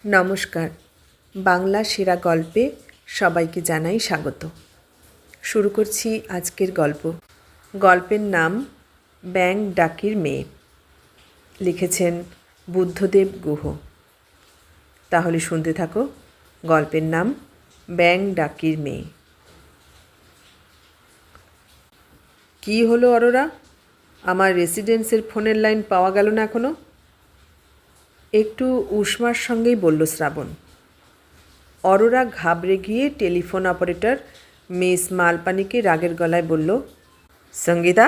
নমস্কার। বাংলা সেরা গল্পে সবাইকে জানাই স্বাগত। শুরু করছি আজকের গল্প। গল্পের নাম ব্যাঙ ডাকির মেয়ে। লিখেছেন বুদ্ধদেব গুহ। তাহলে শুনতে থাকো। গল্পের নাম ব্যাঙ ডাকির মেয়ে। কি হলো অরোরা? আমার রেসিডেন্সের ফোনের লাইন পাওয়া গেল না এখনো? একটু উষ্মার সঙ্গেই বলল শ্রাবণ। অরোরা ঘাবড়ে গিয়ে টেলিফোন অপারেটর মিস मालपानी रागेर गलाय बोल, संगीता,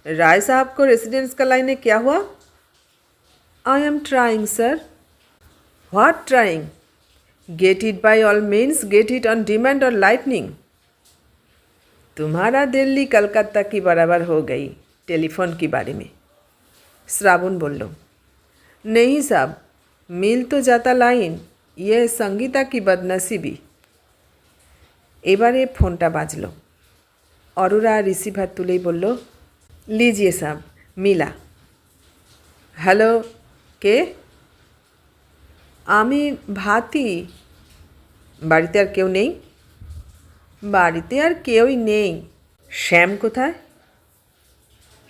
राय साहब को रेसिडेंस का लाइन है, क्या हुआ? I am trying sir. What trying? Get it by all means, get it on demand और लाइटनिंग। तुम्हारा दिल्ली कलकत्ता की बराबर हो गई टेलीफोन के बारे में। श्रावण बोल, नहीं साहब, मिल तो जाता लाइन, ये संगीता की बदनसीबी। एबारे फोनटा बाजलो। अरोरा रिसीभार तुलेई बोल, लीजिए साहब, मिला। हेलो, के? आमी भाती। बाड़ीते आर केउ नेई? बाड़ीते आर केउई नेई। श्याम कोथाय?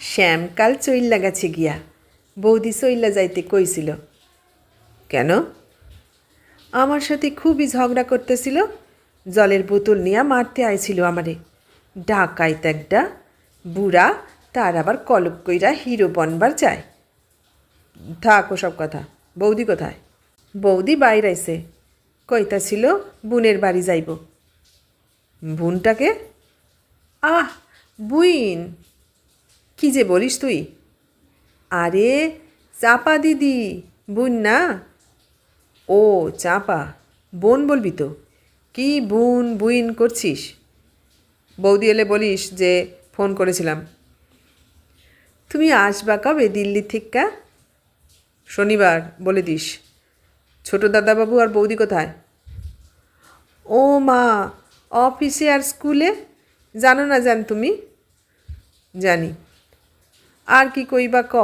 श्याम काल चइल्ला गेछे गिया, बौदी चइल्ला जाइते कइसिल। केन? आमार साथे खूबই झगड़ा करतेছিল, जलेर बोतल निया मारते आइছিল আমারে। ডাকাইত একটা বুড়া, তার আবার কলপ কইরা হিরো বনবার চায়। থাক ওসব কথা। বৌদি কোথায়? বৌদি বাইরে আইছে, কইতাছিল বুনের বাড়ি যাইব। বুনটাকে? আহ, বুইন। কি যে বলিস তুই? আরে চাপা দিদি, বুন না। ও চাপা, বোন বলবি তো। কি বুন বুইন করছিস? বৌদি এলে বলিস যে ফোন করেছিলাম। তুমি আসবা কবে দিল্লি থেকে? শনিবার, বলে দিস। ছোটো দাদাবাবু আর বৌদি কোথায়? ও মা, অফিসে আর স্কুলে। জানো না জান তুমি? জানি। আর কি কইবা ক?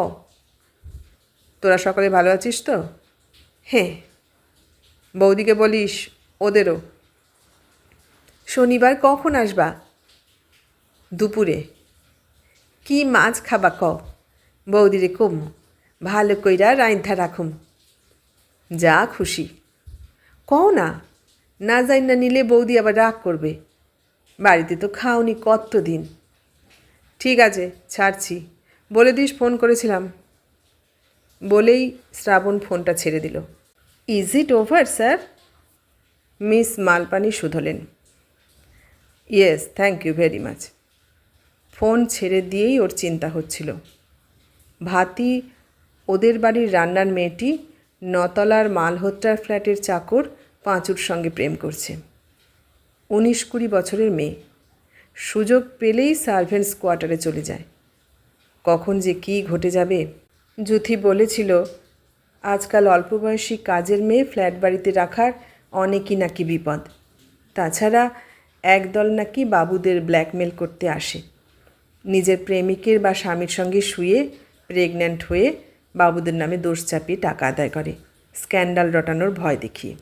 তোরা সকলে ভালো আছিস তো? হ্যাঁ। বৌদিকে বলিস, ওদেরও। শনিবার কখন আসবা? দুপুরে। কি মাছ খাবা ক? বৌদিরে কম, ভালো কইরা রাইন্ধা রাখুম। যা খুশি কও না। না যাই না নিলে বৌদি আবার রাগ করবে। বাড়িতে তো খাওনি কতদিন। ঠিক আছে, ছাড়ছি। বলে দিস ফোন করেছিলাম। বলেই শ্রাবণ ফোনটা ছেড়ে দিল। Is it over sir? Miss Malpani শুধলেন। Yes, thank you very much. Phone ছেড়ে দিয়েই ওর চিন্তা হচ্ছিল। ভাতি, ওদের বাড়ির রান্নার মেয়েটি, নতলার মালহোত্রার ফ্ল্যাটের চাকর পাঁচুর সঙ্গে প্রেম করছে। 19-20 বছরের মেয়ে। সুযোগ পেলেই সার্ভেন্টস কোয়ার্টারে চলে যায়। কখন যে কী ঘটে যাবে। যুথি বলেছিল আজকাল অল্প বয়সী কাজের মেয়ে ফ্ল্যাট বাড়িতে রাখার অনেকই নাকি বিপদ। তাছাড়া একদল নাকি বাবুদের ব্ল্যাকমেল করতে আসে। নিজের প্রেমিকের বা স্বামীর সঙ্গে শুয়ে প্রেগন্যান্ট হয়ে বাবুদের নামে দোষ চাপিয়ে টাকা আদায় করে, স্ক্যান্ডাল রটানোর ভয় দেখিয়ে।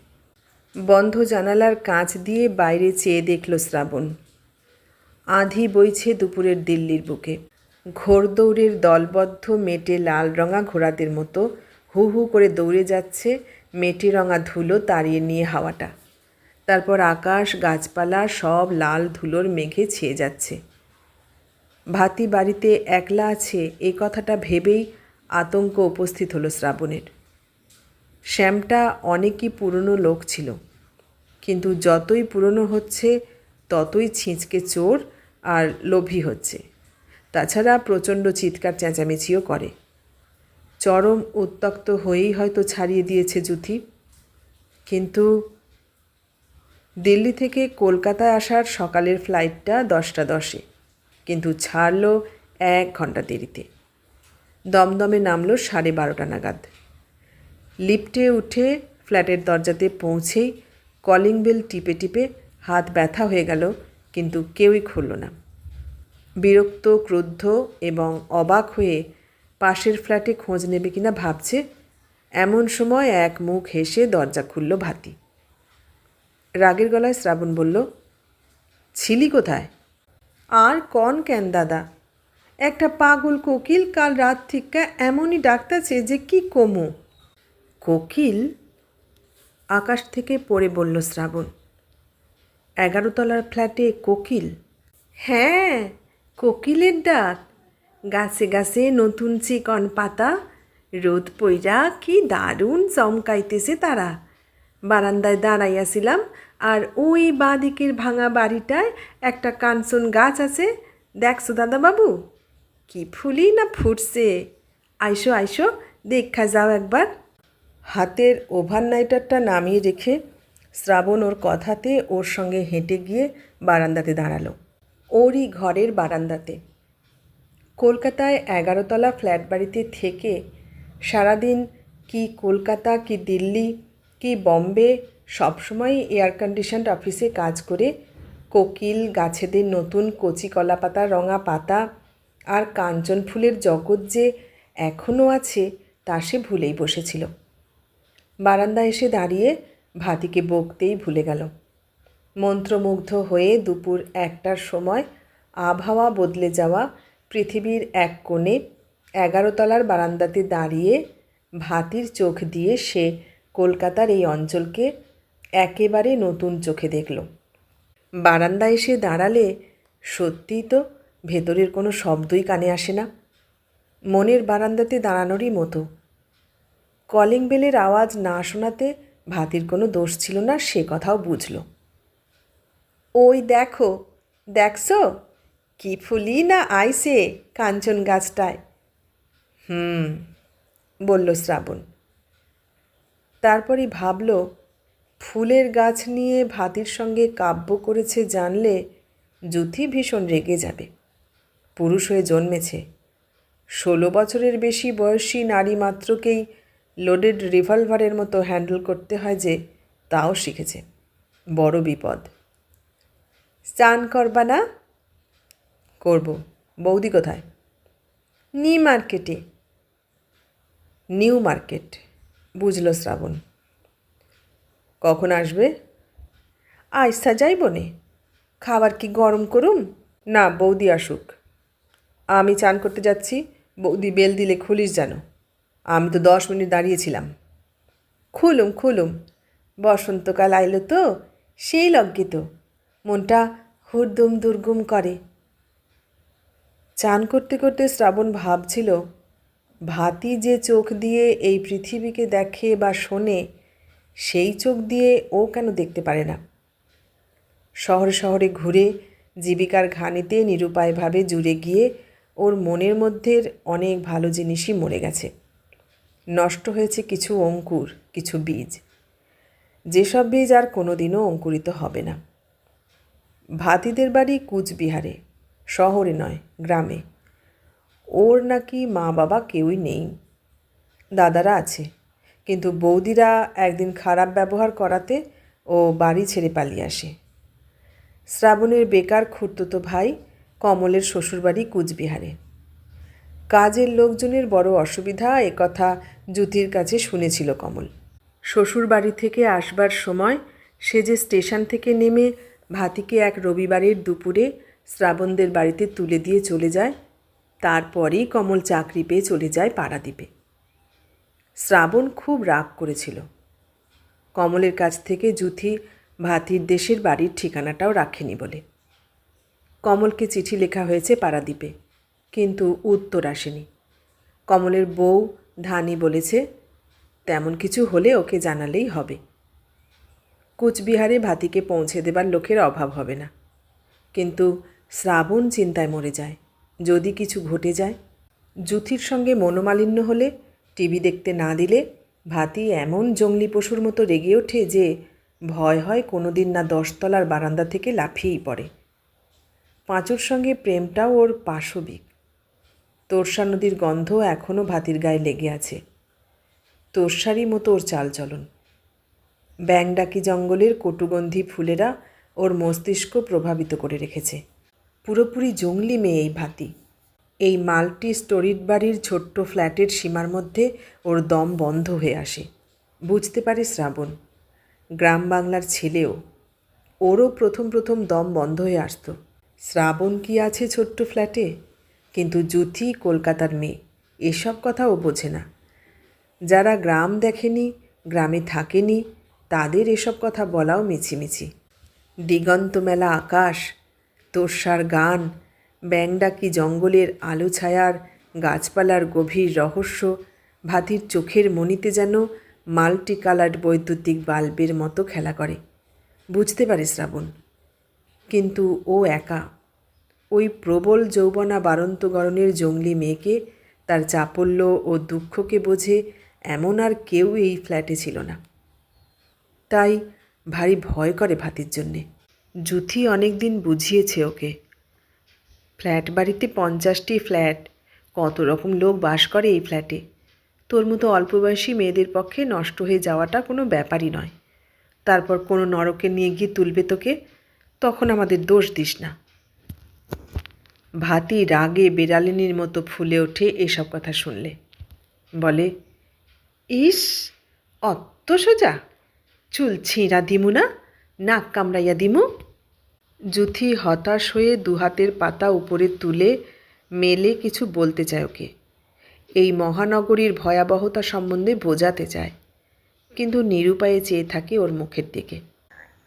বন্ধ জানালার কাঁচ দিয়ে বাইরে চেয়ে দেখল শ্রাবণ। আঁধি বইছে দুপুরের দিল্লির বুকে। ঘোড়দৌড়ের দলবদ্ধ মেটে লাল রঙা ঘোড়াদের মতো হু হু করে দৌড়ে যাচ্ছে মেটে রঙা ধুলো তাড়িয়ে নিয়ে হাওয়াটা। তারপর আকাশ, গাছপালা সব লাল ধুলোর মেঘে ছেয়ে যাচ্ছে। ভাতি বাড়িতে একলা আছে এ কথাটা ভেবেই আতঙ্ক উপস্থিত হলো শ্রাবণের। শ্যামটা অনেকই পুরনো লোক ছিল, কিন্তু যতই পুরনো হচ্ছে ততই ছিঁচকে চোর আর লোভী হচ্ছে। তাছাড়া প্রচণ্ড চিৎকার চেঁচামেচিও করে। চরম উত্ত্যক্ত হয়েই হয়তো ছাড়িয়ে দিয়েছে যুথি। কিন্তু দিল্লি থেকে কলকাতায় আসার সকালের ফ্লাইটটা 10টা 10-এ, কিন্তু ছাড়ল 1 ঘন্টা দেরিতে। দমদমে নামল 12:30 নাগাদ। লিফটে উঠে ফ্ল্যাটের দরজাতে পৌঁছেই কলিং বেল টিপে টিপে হাত ব্যথা হয়ে গেল, কিন্তু কেউই খুলল না। বিরক্ত, ক্রুদ্ধ এবং অবাক হয়ে পাশের ফ্ল্যাটে খোঁজ নেবে কিনা ভাবছে, এমন সময় এক মুখ হেসে দরজা খুলল ভাতি। রাগের গলায় শ্রাবণ বলল, ছিলি কোথায়? আর কন কেন দাদা, একটা পাগল কোকিল কাল রাত থেকে এমনই ডাকতেছে যে কি কমু। কোকিল? আকাশ থেকে পড়ে বলল শ্রাবণ। 11 তলার ফ্ল্যাটে কোকিল? হ্যাঁ, কোকিলের ডাক। গাছে গাছে নতুন চিকন পাতা, রোদ পইরা কি দারুণ চমকাইতেছে তারা। বারান্দায় দাঁড়াইয়াছিলাম, আর ওই বাঁ দিকের ভাঙা বাড়িটায় একটা কাঞ্চন গাছ আছে, দেখছো দাদাবাবু? কি ফুলই না ফুটছে। আইসো আইসো, দেখা যাও একবার। হাতের ওভারনাইটারটা নামিয়ে রেখে শ্রাবণ ওর কথাতে ওর সঙ্গে হেঁটে গিয়ে বারান্দাতে দাঁড়ালো। ওরই ঘরের বারান্দাতে। কলকাতায় 11 তলা ফ্ল্যাট বাড়িতে থেকে সারাদিন কি কলকাতা, কি দিল্লি, কি বম্বে সবসময় এয়ার কন্ডিশনড অফিসে কাজ করে কোকিল, গাছেদের নতুন কচি কলা পাতা, রঙা পাতা আর কাঞ্চন ফুলের জগৎ যে এখনও আছে তা সে ভুলেই বসেছিল। বারান্দায় এসে দাঁড়িয়ে ভাতিকে বকতেই ভুলে গেল। মন্ত্রমুগ্ধ হয়ে দুপুর 1টার সময় আবহাওয়া বদলে যাওয়া পৃথিবীর এক কোণে 11 তলার বারান্দাতে দাঁড়িয়ে ভাতির চোখ দিয়ে সে কলকাতার এই অঞ্চলকে একেবারে নতুন চোখে দেখল। বারান্দায় এসে দাঁড়ালে সত্যিই তো ভেতরের কোনো শব্দই কানে আসে না, মনের বারান্দাতে দাঁড়ানোরই মতো। কলিং বেলের আওয়াজ না শোনাতে ভাতির কোনো দোষ ছিল না, সে কথাও বুঝল। ওই দেখো, দেখছো কি ফুলি না আইসে কাঞ্চন গাছটায়। বলল শ্রাবণ। তারপরই ভাবল, ফুলের গাছ নিয়ে ভাতির সঙ্গে কাব্য করেছে জানলে যুথি ভীষণ রেগে যাবে। পুরুষ হয়ে জন্মেছে, 16 বছরের বেশি বয়সী নারী মাত্রকেই লোডেড রিভলভারের মতো হ্যান্ডেল করতে হয় যে, তাও শিখেছে। বড় বিপদ। স্নান করবা না? করব। বৌদি কোথায়? নিউ মার্কেটে। নিউ মার্কেট, বুঝল শ্রাবণ। কখন আসবে? আইসা যাইব নে। খাবার কি গরম করুম? না, বৌদি আসুক। আমি চান করতে যাচ্ছি, বৌদি বেল দিলে খুলিস যেন। আমি তো 10 মিনিট দাঁড়িয়েছিলাম। খুলুম খুলুম, বসন্তকাল আইল তো, সেই লগ্গে তো মনটা হুড়দুম দুর্গুম করে। চান করতে করতে শ্রাবণ ভাবছিল, ভাতি যে চোখ দিয়ে এই পৃথিবীকে দেখে বা শোনে, সেই চোখ দিয়ে ও কেন দেখতে পারে না? শহরে শহরে ঘুরে জীবিকার ঘানিতে নিরুপায়ভাবে জুড়ে গিয়ে ওর মনের মধ্যের অনেক ভালো জিনিসই মরে গেছে। নষ্ট হয়েছে কিছু অঙ্কুর, কিছু বীজ, যেসব বীজ আর কোনো দিনও অঙ্কুরিত হবে না। ভাতিদের বাড়ি কুচবিহারে, শহরে নয়, গ্রামে। ওর নাকি মা বাবা কেউই নেই। দাদারা আছে, কিন্তু বৌদিরা একদিন খারাপ ব্যবহার করাতে ও বাড়ি ছেড়ে পালিয়ে আসে। শ্রাবণের বেকার খুড়তুতো ভাই কমলের শ্বশুরবাড়ি কুচবিহারে। কাজের লোকজনের বড় অসুবিধা, একথা জ্যোতির কাছে শুনেছিল কমল। শ্বশুরবাড়ি থেকে আসবার সময় সে যে স্টেশন থেকে নেমে ভাতিকে এক রবিবারের দুপুরে শ্রাবণদের বাড়িতে তুলে দিয়ে চলে যায়, তারপরেই কমল চাকরি পেয়ে চলে যায় পারাদ্বীপে। শ্রাবণ খুব রাগ করেছিল। কমলের কাছ থেকে জ্যোতি ভাতির দেশের বাড়ির ঠিকানাটাও রাখেনি বলে। কমলকে চিঠি লেখা হয়েছে পারাদ্বীপে, কিন্তু উত্তর আসেনি। কমলের বউ ধানি বলেছে, তেমন কিছু হলে ওকে জানালেই হবে। কুচবিহারে ভাতিকে পৌঁছে দেবার লোকের অভাব হবে না। কিন্তু শ্রাবণ চিন্তায় মরে যায়, যদি কিছু ঘটে যায়। জ্যোতির সঙ্গে মনোমালিন্য হলে, টিভি দেখতে না দিলে ভাতি এমন জংলি পশুর মতো রেগে ওঠে যে ভয় হয় কোনো দিন না 10 তলার বারান্দা থেকে লাফিয়েই পড়ে। পাঁচুর সঙ্গে প্রেমটাও ওর পাশবিক। তোরসা নদীর গন্ধ এখনও ভাতির গায়ে লেগে আছে। তোরসারই মতো ওর চালচলন। ব্যাংডাকি জঙ্গলের কটুগন্ধি ফুলেরা ওর মস্তিষ্ক প্রভাবিত করে রেখেছে। পুরোপুরি জংলি মেয়ে এই ভাতি। এই মাল্টি স্টোরিড বাড়ির ছোট্ট ফ্ল্যাটের সীমার মধ্যে ওর দম বন্ধ হয়ে আসে। বুঝতে পারে শ্রাবণ, গ্রাম বাংলার ছেলেও, ওরও প্রথম প্রথম দম বন্ধ হয়ে আসতো। শ্রাবণ কি আছে ছোট্ট ফ্ল্যাটে, কিন্তু যুথি কলকাতার মেয়ে, এসব কথা ও বোঝে না। যারা গ্রাম দেখেনি, গ্রামে থাকেনি, তাদের এসব কথা বলাও মিছিমিছি। দিগন্ত মেলা আকাশ, তোষার গান, ব্যাংডাকি জঙ্গলের আলো ছায়ার, গাছপালার গভীর রহস্য ভাতির চোখের মণিতে যেন মাল্টি কালার্ড বৈদ্যুতিক বাল্বের মতো খেলা করে। বুঝতে পারে শ্রাবণ, কিন্তু ও একা। ওই প্রবল যৌবনা বারন্ত গরনের জঙ্গলি মেয়েকে, তার চাপল্য ও দুঃখকে বোঝে এমন আর কেউ এই ফ্ল্যাটে ছিল না। তাই ভারী ভয় করে ভাতির জন্যে। যুথি অনেক দিন বুঝিয়েছে ওকে, ফ্ল্যাট বাড়িতে 50টি ফ্ল্যাট, কত রকম লোক বাস করে এই ফ্ল্যাটে। তোর মতো অল্পবয়সী মেয়েদের পক্ষে নষ্ট হয়ে যাওয়াটা কোনো ব্যাপারই নয়। তারপর কোনো নরকে নিয়ে গিয়ে তুলবে তোকে, তখন আমাদের দোষ দিস না। ভাতি রাগে বেড়ালিনীর মতো ফুলে ওঠে এসব কথা শুনলে। বলে, ইস, অত সোজা? চুল ছিঁড়া দিমু না, নাক কামড়াইয়া দিমু? যুথি হতাশ হয়ে দুহাতের পাতা উপরে তুলে মেলে কিছু বলতে চায় ওকে, এই মহানগরীর ভয়াবহতা সম্বন্ধে বোঝাতে চায়, কিন্তু নিরুপায়ে চেয়ে থাকে ওর মুখের দিকে।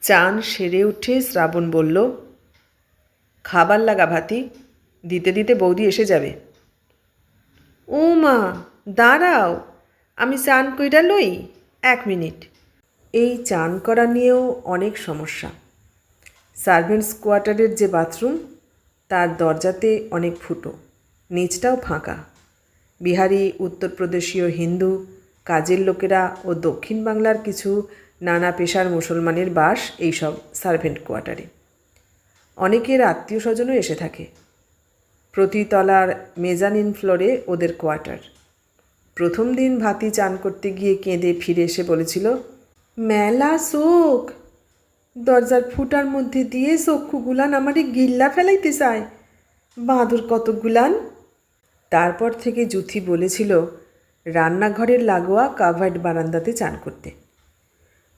চান সেরে উঠে শ্রাবণ বলল, খাবার লাগা ভাতি, দিতে দিতে বৌদি এসে যাবে। ও মা, দাঁড়াও, আমি চান কইরা লই, 1 মিনিট। এই চান করা নিয়েও অনেক সমস্যা। সার্ভেন্টস কোয়ার্টারের যে বাথরুম, তার দরজাতে অনেক ফুটো, নিচটাও ফাঁকা। বিহারি, উত্তরপ্রদেশীয় হিন্দু, কাজের লোকেরা ও দক্ষিণ বাংলার কিছু নানা পেশার মুসলমানের বাস এইসব সার্ভেন্ট কোয়ার্টারে। অনেকের আত্মীয় স্বজনও এসে থাকে। প্রতি তলার মেজানিন ফ্লোরে ওদের কোয়ার্টার। প্রথম দিন ভাতি চান করতে গিয়ে কেঁদে ফিরে এসে বলেছিল, মেলা শোক, দরজার ফুটার মধ্যে দিয়ে চক্ষুগুলান আমারে গিল্লা ফেলাইতে চায়, বাঁদর কতকগুলান। তারপর থেকে যুথি বলেছিল রান্নাঘরের লাগোয়া কাভার্ড বারান্দাতে চান করতে।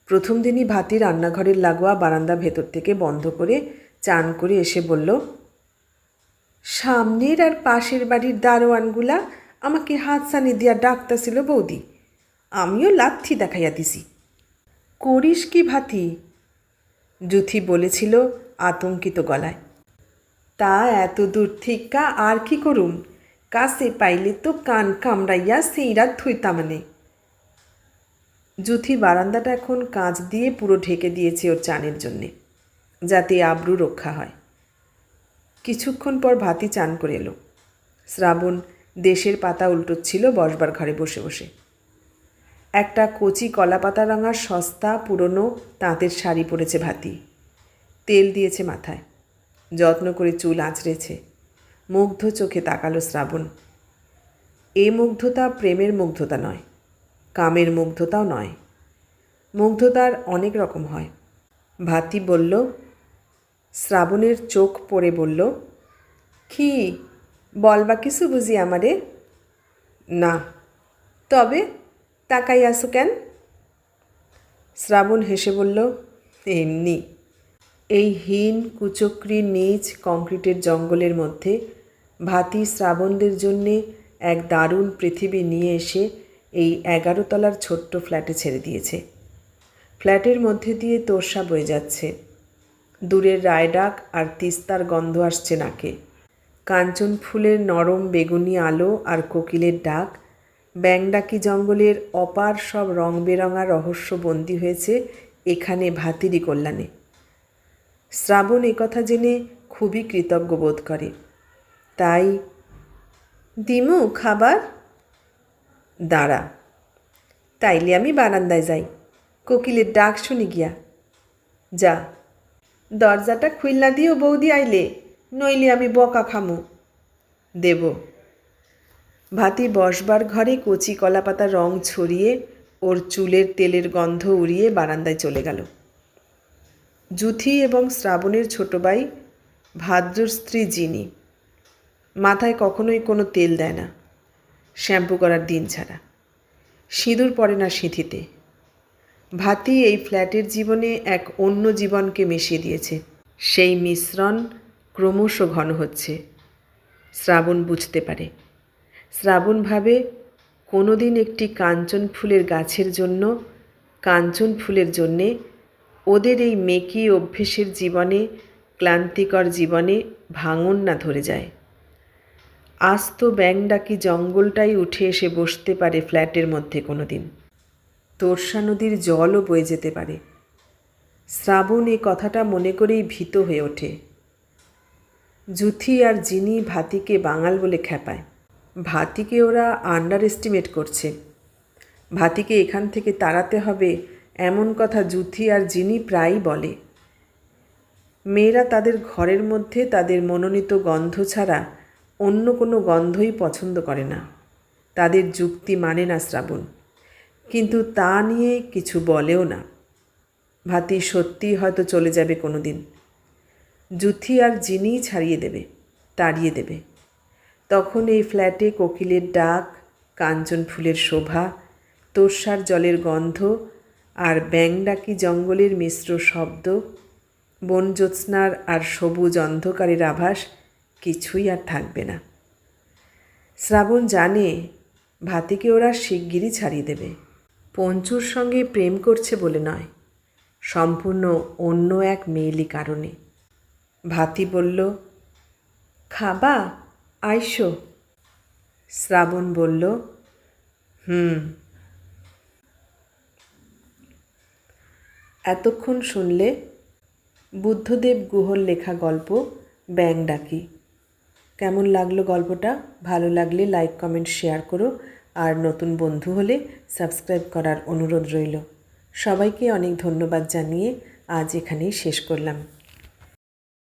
প্রথম দিনই ভাতি রান্নাঘরের লাগোয়া বারান্দা ভেতর থেকে বন্ধ করে চান করে এসে বলল, সামনের আর পাশের বাড়ির দারোয়ানগুলা আমাকে হাতছানি দিয়া ডাকতাছিল বৌদি, আমিও লাথি দেখাইয়া দিছি। করিস কি ভাতি? যুথি বলেছিল আতঙ্কিত গলায়। তা এত দূর থিকা আর কি করুম, কাছে পাইলে তো কান কামড়াইয়া সেইরা থইতামানে। যুথি বারান্দাটা এখন কাঁচ দিয়ে পুরো ঢেকে দিয়েছে ওর চানের জন্যে, যাতে আব্রু রক্ষা হয়। কিছুক্ষণ পর ভাতি চান করে এলো। শ্রাবণ দেশের পাতা উল্টোচ্ছিল বসবার ঘরে বসে বসে। একটা কচি কলাপাতা রঙার সস্তা পুরনো তাঁতের শাড়ি পরেছে ভাতি, তেল দিয়েছে মাথায়, যত্ন করে চুল আঁচড়েছে। মুগ্ধ চোখে তাকালো শ্রাবণ। এ মুগ্ধতা প্রেমের মুগ্ধতা নয়, কামের মুগ্ধতাও নয়। মুগ্ধতার অনেক রকম হয়। ভাতি বলল, শ্রাবণের চোখ পড়ে বলল, কি বলবা কিছু বুঝি আমারে? না। তবে তাকাই আসো কেন? শ্রাবণ হেসে বলল, এমনি। এই হীন কুচক্রি নিচ কংক্রিটের জঙ্গলের মধ্যে ভাতি শ্রাবণদের জন্যে এক দারুণ পৃথিবী নিয়ে এসে এই 11 তলার ছোট্ট ফ্ল্যাটে ছেড়ে দিয়েছে। ফ্ল্যাটের মধ্যে দিয়ে তোষা বয়ে যাচ্ছে, দূরের রায়ডাক আর তিস্তার গন্ধ আসছে নাকে। কাঞ্চন ফুলের নরম বেগুনি আলো আর কোকিলের ডাক, ব্যাংডাকি জঙ্গলের অপার সব রং বেরঙা রহস্য বন্দী হয়েছে এখানে ভাতিরই কল্যাণে। শ্রাবণ একথা জেনে খুবই কৃতজ্ঞ বোধ করে। তাই, দিমু খাবার? দাঁড়া, তাইলে আমি বারান্দায় যাই, কোকিলের ডাক শুনি গিয়া। যা, দরজাটা খুইল্লা দিও বৌদি আইলে, নইলে আমি বকা খামু। দেব। ভাতি বসবার ঘরে কচি কলাপাতার রং ছড়িয়ে ওর চুলের তেলের গন্ধ উড়িয়ে বারান্দায় চলে গেল। যুথি এবং শ্রাবণের ছোট ভাই ভাদ্রর স্ত্রী জিনি মাথায় কখনোই কোনো তেল দেয় না, শ্যাম্পু করার দিন ছাড়া। সিঁদুর পড়ে না সিঁথিতে। ভাতি এই ফ্ল্যাটের জীবনে এক অন্য জীবনকে মিশিয়ে দিয়েছে। সেই মিশ্রণ ক্রমশ ঘন হচ্ছে। শ্রাবণ বুঝতে পারে। শ্রাবণ ভাবে কোনো দিন একটি কাঞ্চন ফুলের গাছের জন্য, কাঞ্চন ফুলের জন্যে ওদের এই মেকি অভ্যেসের জীবনে, ক্লান্তিকর জীবনে ভাঙন না ধরে যায়। আস্ত ব্যাংডাকি জঙ্গলটাই উঠে এসে বসতে পারে ফ্ল্যাটের মধ্যে কোনো দিন। তোরসা নদীর জলও বয়ে যেতে পারে। শ্রাবণ এই কথাটা মনে করেই ভীত হয়ে ওঠে। জুথি আর জিনি ভাতিকে বাঙাল বলে খ্যাপায়। ভাতিকে ওরা আন্ডার এস্টিমেট করছে। ভাতিকে এখান থেকে তাড়াতে হবে এমন কথা জুথি আর জিনি প্রায়ই বলে। মেয়েরা তাদের ঘরের মধ্যে তাদের মনোনীত গন্ধ ছাড়া অন্য কোনো গন্ধই পছন্দ করে না। তাদের যুক্তি মানে না শ্রাবণ, কিন্তু তা নিয়ে কিছু বলেও না। ভাতি সত্যিই হয়তো চলে যাবে কোনো দিন। জুথি আর জিনিই ছাড়িয়ে দেবে, তাড়িয়ে দেবে। তখন এই ফ্ল্যাটে কোকিলের ডাক, কাঞ্চন ফুলের শোভা, তোরসার জলের গন্ধ আর ব্যাংডাকি জঙ্গলের মিশ্র শব্দ, বনজ্যোৎস্নার আর সবুজ অন্ধকারের আভাস কিছুই আর থাকবে না। শ্রাবণ জানে ভাতিকে ওরা শিগগিরই ছাড়িয়ে দেবে। পঞ্চুর সঙ্গে প্রেম করছে বলে নয়, সম্পূর্ণ অন্য এক মেয়েলি কারণে। ভাতি বলল, খাবা আইসো। শ্রাবণ বলল, এতক্ষণ শুনলে বুদ্ধদেব গুহর লেখা গল্প ব্যাংডাকি। কেমন লাগলো গল্পটা? ভালো লাগলে লাইক, কমেন্ট, শেয়ার করো। আর নতুন বন্ধু হলে সাবস্ক্রাইব করার অনুরোধ রইল। সবাইকে অনেক ধন্যবাদ জানিয়ে আজ এখানেই শেষ করলাম।